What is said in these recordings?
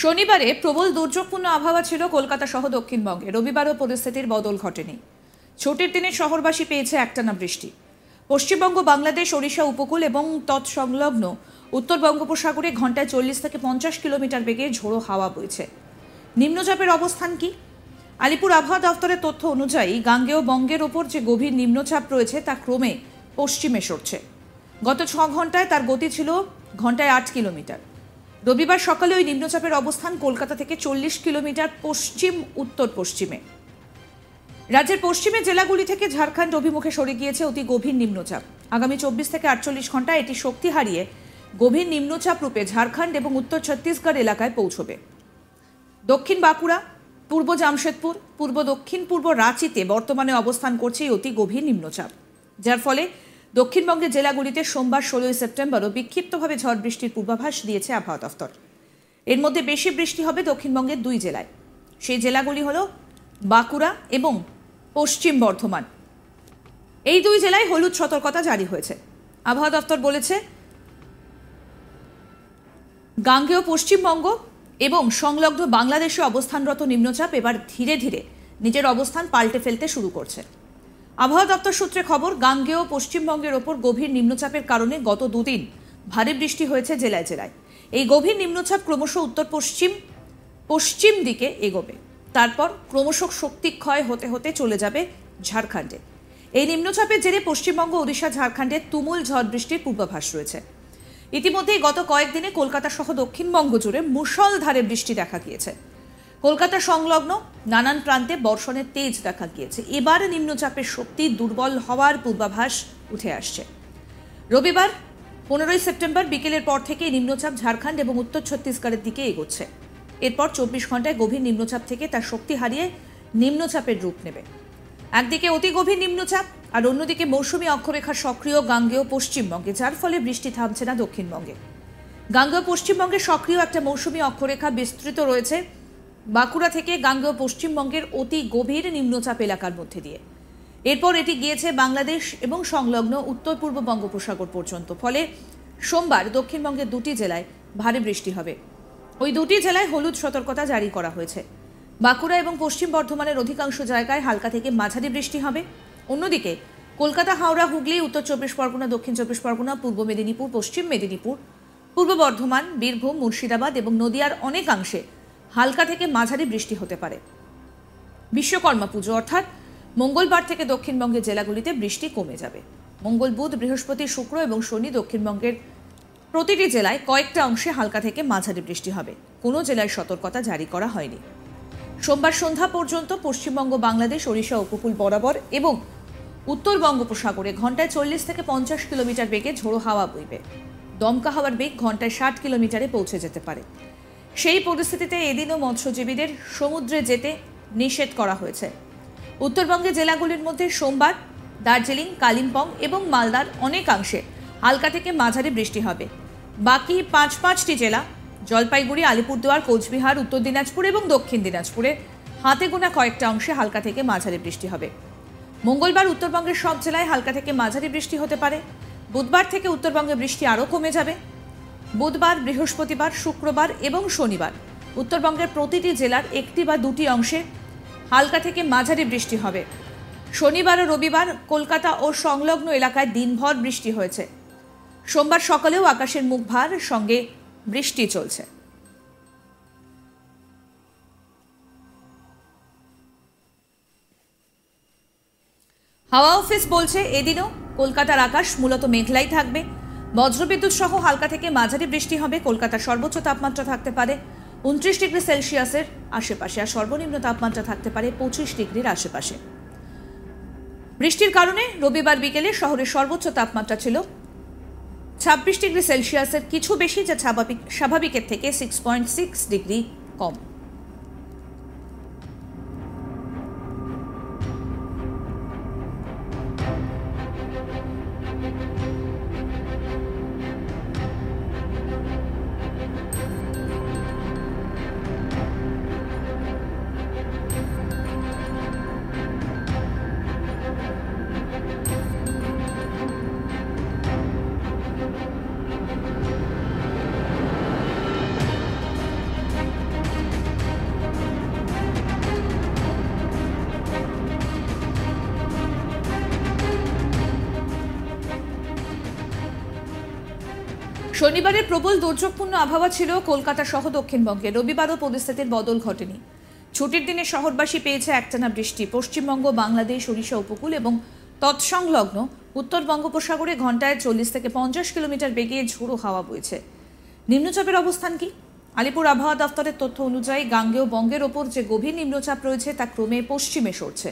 শনিবারে প্রবল দুর্যোগপূর্ণ আবহাওয়া ছিল কলকাতা সহ দক্ষিণবঙ্গে। রবিবারও পরিস্থিতির বদল ঘটেনি। ছুটির দিনে শহরবাসী পেয়েছে একটানা বৃষ্টি। পশ্চিমবঙ্গ, বাংলাদেশ, ওড়িশা উপকূল এবং তৎসংলগ্ন উত্তর বঙ্গোপসাগরে ঘন্টায় 40 থেকে 50 কিলোমিটার বেগে ঝোড়ো হাওয়া বইছে। নিম্নচাপের অবস্থান কি? আলিপুর আবহাওয়া দফতরের তথ্য অনুযায়ী গাঙ্গেয় বঙ্গের ওপর যে গভীর নিম্নচাপ রয়েছে তা ক্রমে পশ্চিমে সরছে। গত 6 ঘন্টায় তার গতি ছিল ঘন্টায় 8 কিলোমিটার। রবিবার সকালে ওই নিম্নচাপের অবস্থান কলকাতা থেকে 40 কিলোমিটার পশ্চিম উত্তর পশ্চিমে। রাজ্যের পশ্চিমের জেলাগুলি থেকে ঝাড়খণ্ড অভিমুখে সরে গিয়েছে অতি গভীর নিম্নচাপ। আগামী 24 থেকে 48 ঘন্টায় এটি শক্তি হারিয়ে গভীর নিম্নচাপ রূপে ঝাড়খণ্ড এবং উত্তর ছত্তিশগড় এলাকায় পৌঁছবে। দক্ষিণ বাঁকুড়া, পূর্ব জামশেদপুর, পূর্ব দক্ষিণ পূর্ব রাঁচিতে বর্তমানে অবস্থান করছে এই অতি গভীর নিম্নচাপ, যার ফলে দক্ষিণবঙ্গের জেলাগুলিতে সোমবার 16 সেপ্টেম্বরও বিক্ষিপ্তভাবে ঝড় বৃষ্টির পূর্বাভাস দিয়েছে আবহাওয়া দফতর। এর মধ্যে বেশি বৃষ্টি হবে দক্ষিণবঙ্গের 2 জেলায়। সেই জেলাগুলি হল বাঁকুড়া এবং পশ্চিম বর্ধমান। এই 2 জেলায় হলুদ সতর্কতা জারি হয়েছে। আবহাওয়া দফতর বলেছে, গাঙ্গেয় পশ্চিমবঙ্গ এবং সংলগ্ন বাংলাদেশে অবস্থানরত নিম্নচাপ এবার ধীরে ধীরে নিজের অবস্থান পাল্টে ফেলতে শুরু করছে। আবহাওয়া দপ্তর সূত্রে খবর, গাঙ্গেয় পশ্চিমবঙ্গের ওপর গভীর নিম্নচাপের কারণে গত 2 দিন ভারী বৃষ্টি হয়েছে জেলায় জেলায়। এই গভীর নিম্নচাপ ক্রমশ উত্তর পশ্চিম দিকে এগোবে, তারপর ক্রমশ শক্তি ক্ষয় হতে হতে চলে যাবে ঝাড়খণ্ডে। এই নিম্নচাপের জেরে পশ্চিমবঙ্গ, ওড়িশা, ঝাড়খণ্ডে তুমুল ঝড় বৃষ্টির পূর্বাভাস রয়েছে। ইতিমধ্যেই গত কয়েকদিনে কলকাতা সহ দক্ষিণবঙ্গ জুড়ে মুষলধারে বৃষ্টি দেখা গিয়েছে। কলকাতা সংলগ্ন নানান প্রান্তে বর্ষণের তেজ দেখা গিয়েছে। এবার নিম্নচাপের শক্তি দুর্বল হওয়ার পূর্বাভাস উঠে আসছে। রবিবার 15 সেপ্টেম্বর বিকেলের পর থেকে নিম্নচাপ ঝাড়খণ্ড এবং উত্তর ছত্তিশগড়ের দিকে এগোচ্ছে। এরপর 24 ঘন্টায় গভীর নিম্নচাপ থেকে তার শক্তি হারিয়ে নিম্নচাপের রূপ নেবে। একদিকে অতি গভীর নিম্নচাপ আর অন্যদিকে মৌসুমী অক্ষরেখা সক্রিয় গাঙ্গেয় পশ্চিমবঙ্গে, যার ফলে বৃষ্টি থামছে না দক্ষিণবঙ্গে। গাঙ্গেয় পশ্চিমবঙ্গে সক্রিয় একটা মৌসুমী অক্ষরেখা বিস্তৃত রয়েছে বাঁকুড়া থেকে গাঙ্গেয় পশ্চিমবঙ্গের অতি গভীর নিম্নচাপ এলাকার মধ্যে দিয়ে। এরপর এটি গিয়েছে বাংলাদেশ এবং সংলগ্ন উত্তর পূর্ব বঙ্গোপসাগর পর্যন্ত। ফলে সোমবার দক্ষিণবঙ্গের 2টি জেলায় ভারী বৃষ্টি হবে। ওই 2টি জেলায় হলুদ সতর্কতা জারি করা হয়েছে। বাঁকুড়া এবং পশ্চিম বর্ধমানের অধিকাংশ জায়গায় হালকা থেকে মাঝারি বৃষ্টি হবে। অন্যদিকে কলকাতা, হাওড়া, হুগলি, উত্তর 24 পরগনা, দক্ষিণ 24 পরগনা, পূর্ব মেদিনীপুর, পশ্চিম মেদিনীপুর, পূর্ব বর্ধমান, বীরভূম, মুর্শিদাবাদ এবং নদিয়ার অনেকাংশে হালকা থেকে মাঝারি বৃষ্টি হতে পারে। বিশ্বকর্মা পুজো অর্থাৎ মঙ্গলবার থেকে দক্ষিণবঙ্গের জেলাগুলিতে বৃষ্টি কমে যাবে। মঙ্গল, বুধ, বৃহস্পতি, শুক্র এবং শনি দক্ষিণবঙ্গের প্রতিটি জেলায় কয়েকটা অংশে হালকা থেকে মাঝারি বৃষ্টি হবে। কোনো জেলায় সতর্কতা জারি করা হয়নি। সোমবার সন্ধ্যা পর্যন্ত পশ্চিমবঙ্গ, বাংলাদেশ, ওড়িশা উপকূল বরাবর এবং উত্তর বঙ্গোপসাগরে ঘন্টায় 40 থেকে 50 কিলোমিটার বেগে ঝোড়ো হাওয়া বইবে। দমকা হাওয়ার বেগ ঘন্টায় 60 কিলোমিটারে পৌঁছে যেতে পারে। সেই পরিস্থিতিতে এদিনও মৎস্যজীবীদের সমুদ্রে যেতে নিষেধ করা হয়েছে। উত্তরবঙ্গের জেলাগুলির মধ্যে সোমবার দার্জিলিং, কালিম্পং এবং মালদার অনেকাংশে হালকা থেকে মাঝারি বৃষ্টি হবে। বাকি 5টি জেলা জলপাইগুড়ি, আলিপুরদুয়ার, কোচবিহার, উত্তর দিনাজপুর এবং দক্ষিণ দিনাজপুরে হাতে গোনা কয়েকটা অংশে হালকা থেকে মাঝারি বৃষ্টি হবে। মঙ্গলবার উত্তরবঙ্গের সব জেলায় হালকা থেকে মাঝারি বৃষ্টি হতে পারে। বুধবার থেকে উত্তরবঙ্গে বৃষ্টি আরও কমে যাবে। বুধবার, বৃহস্পতিবার, শুক্রবার এবং শনিবার উত্তরবঙ্গের প্রতিটি জেলার 1টি বা 2টি অংশে হালকা থেকে মাঝারি বৃষ্টি হবে। শনিবার ও রবিবার কলকাতা ও সংলগ্ন এলাকায় দিনভর বৃষ্টি হয়েছে। সোমবার সকালেও আকাশের মুখ ভার, সঙ্গে বৃষ্টি চলছে। হাওয়া অফিস বলছে এদিনও কলকাতার আকাশ মূলত মেঘলাই থাকবে। বজ্রবিদ্যুৎ সহ হালকা থেকে মাঝারি বৃষ্টি হবে। কলকাতার সর্বোচ্চ তাপমাত্রা থাকতে পারে 29 ডিগ্রি সেলসিয়াসের আশেপাশে, আর সর্বনিম্ন তাপমাত্রা থাকতে পারে 25 ডিগ্রির আশেপাশে। বৃষ্টির কারণে রবিবার বিকেলে শহরের সর্বোচ্চ তাপমাত্রা ছিল 26 ডিগ্রি সেলসিয়াসের কিছু বেশি, যা স্বাভাবিকের থেকে 6.6 ডিগ্রি কম। শনিবারের প্রবল দুর্যোগপূর্ণ আবহাওয়া ছিল কলকাতা সহ দক্ষিণবঙ্গে। রবিবারও পরিস্থিতির বদল ঘটেনি। ছুটির দিনে শহরবাসী পেয়েছে একটানা বৃষ্টি। পশ্চিমবঙ্গ, বাংলাদেশ, ওড়িশা উপকূল এবং তৎসংলগ্ন উত্তর বঙ্গোপসাগরে ঘন্টায় 40 থেকে 50 কিলোমিটার বেগে ঝোড়ো হাওয়া বইছে। নিম্নচাপের অবস্থান কি? আলিপুর আবহাওয়া দফতরের তথ্য অনুযায়ী গাঙ্গেয় বঙ্গের ওপর যে গভীর নিম্নচাপ রয়েছে তা ক্রমে পশ্চিমে সরছে।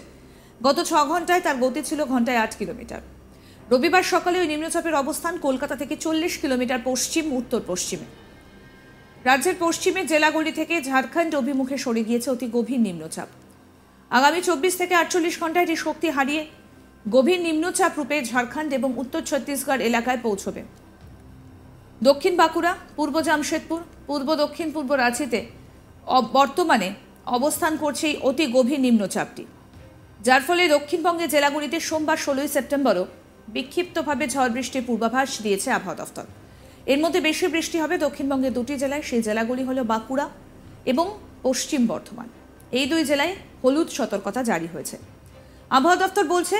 গত 6 ঘন্টায় তার গতি ছিল ঘন্টায় 8 কিলোমিটার। রবিবার সকালে ওই নিম্নচাপের অবস্থান কলকাতা থেকে 40 কিলোমিটার পশ্চিম উত্তর পশ্চিমে। রাজ্যের পশ্চিমে জেলাগুলি থেকে ঝাড়খণ্ড অভিমুখে সরে গিয়েছে অতি গভীর নিম্নচাপ। আগামী 24 থেকে 48 ঘন্টায় এটি শক্তি হারিয়ে গভীর নিম্নচাপ রূপে ঝাড়খণ্ড এবং উত্তর ছত্তিশগড় এলাকায় পৌঁছবে। দক্ষিণ বাঁকুড়া, পূর্ব জামশেদপুর, পূর্ব দক্ষিণ পূর্ব রাঁচিতে বর্তমানে অবস্থান করছে এই অতি গভীর নিম্নচাপটি, যার ফলে দক্ষিণবঙ্গের জেলাগুলিতে সোমবার 16 সেপ্টেম্বরও বিক্ষিপ্তভাবে ঝড় বৃষ্টির পূর্বাভাস দিয়েছে আবহাওয়া দফতর। এর মধ্যে বেশি বৃষ্টি হবে দক্ষিণবঙ্গের দুটি জেলায়। সেই জেলাগুলি হলো বাঁকুড়া এবং পশ্চিম বর্ধমান। এই দুই জেলায় হলুদ সতর্কতা জারি হয়েছে। আবহাওয়া দফতর বলছে,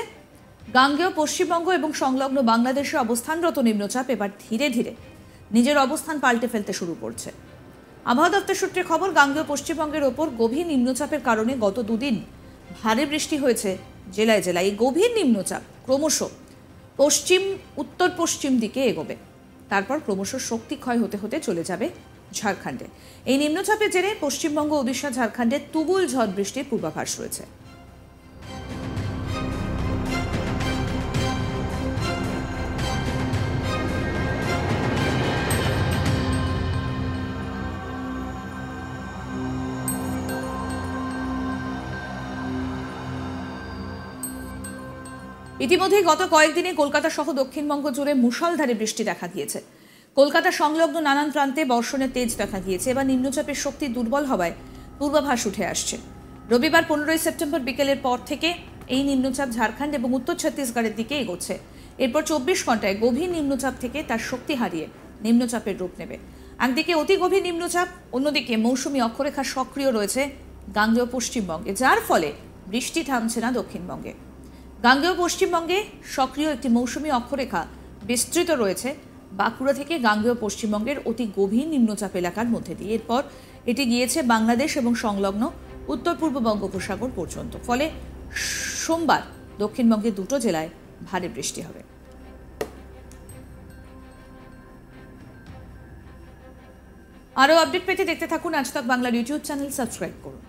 গাঙ্গেয় পশ্চিমবঙ্গ এবং সংলগ্ন বাংলাদেশে অবস্থানরত নিম্নচাপ এবার ধীরে ধীরে নিজের অবস্থান পাল্টে ফেলতে শুরু করছে। আবহাওয়া দপ্তর সূত্রে খবর, গাঙ্গেয় পশ্চিমবঙ্গের ওপর গভীর নিম্নচাপের কারণে গত দুদিন ভারী বৃষ্টি হয়েছে জেলায় জেলায়। এই গভীর নিম্নচাপ ক্রমশ পশ্চিম উত্তর পশ্চিম দিকে এগোবে, তারপর ক্রমশ শক্তি ক্ষয় হতে হতে চলে যাবে ঝাড়খণ্ডে। এই নিম্নচাপের জেরে পশ্চিমবঙ্গ, ওড়িশা, ঝাড়খণ্ডে তুমুল ঝড় বৃষ্টির পূর্বাভাস রয়েছে। ইতিমধ্যেই গত কয়েকদিনে কলকাতা সহ দক্ষিণবঙ্গ জুড়ে মুষলধারে বৃষ্টি দেখা গিয়েছে। কলকাতা সংলগ্ন নানান প্রান্তে বর্ষণের তেজ দেখা গিয়েছে। এবার নিম্নচাপের শক্তি দুর্বল হওয়ায় পূর্বাভাস উঠে আসছে। রবিবার 15 সেপ্টেম্বর বিকেলের পর থেকে এই নিম্নচাপ ঝাড়খণ্ড এবং উত্তর ছত্তিশগড়ের দিকে এগোচ্ছে। এরপর 24 ঘন্টায় গভীর নিম্নচাপ থেকে তার শক্তি হারিয়ে নিম্নচাপের রূপ নেবে। একদিকে অতি গভীর নিম্নচাপ, অন্যদিকে মৌসুমী অক্ষরেখা সক্রিয় রয়েছে গাঙ্গেয় পশ্চিমবঙ্গে, যার ফলে বৃষ্টি থামছে না দক্ষিণবঙ্গে। গাঙ্গেয় পশ্চিমবঙ্গে সক্রিয় একটি মৌসুমী অক্ষরেখা বিস্তৃত রয়েছে বাঁকুড়া থেকে গাঙ্গেয় পশ্চিমবঙ্গের অতি গভীর নিম্নচাপ এলাকার মধ্যে দিয়ে। এরপর এটি গিয়েছে বাংলাদেশ এবং সংলগ্ন উত্তর পূর্ব বঙ্গোপসাগর পর্যন্ত। ফলে সোমবার দক্ষিণবঙ্গের দুটো জেলায় ভারী বৃষ্টি হবে। আরও আপডেট পেতে দেখতে থাকুন আজ তাক বাংলার ইউটিউব চ্যানেল, সাবস্ক্রাইব করুন।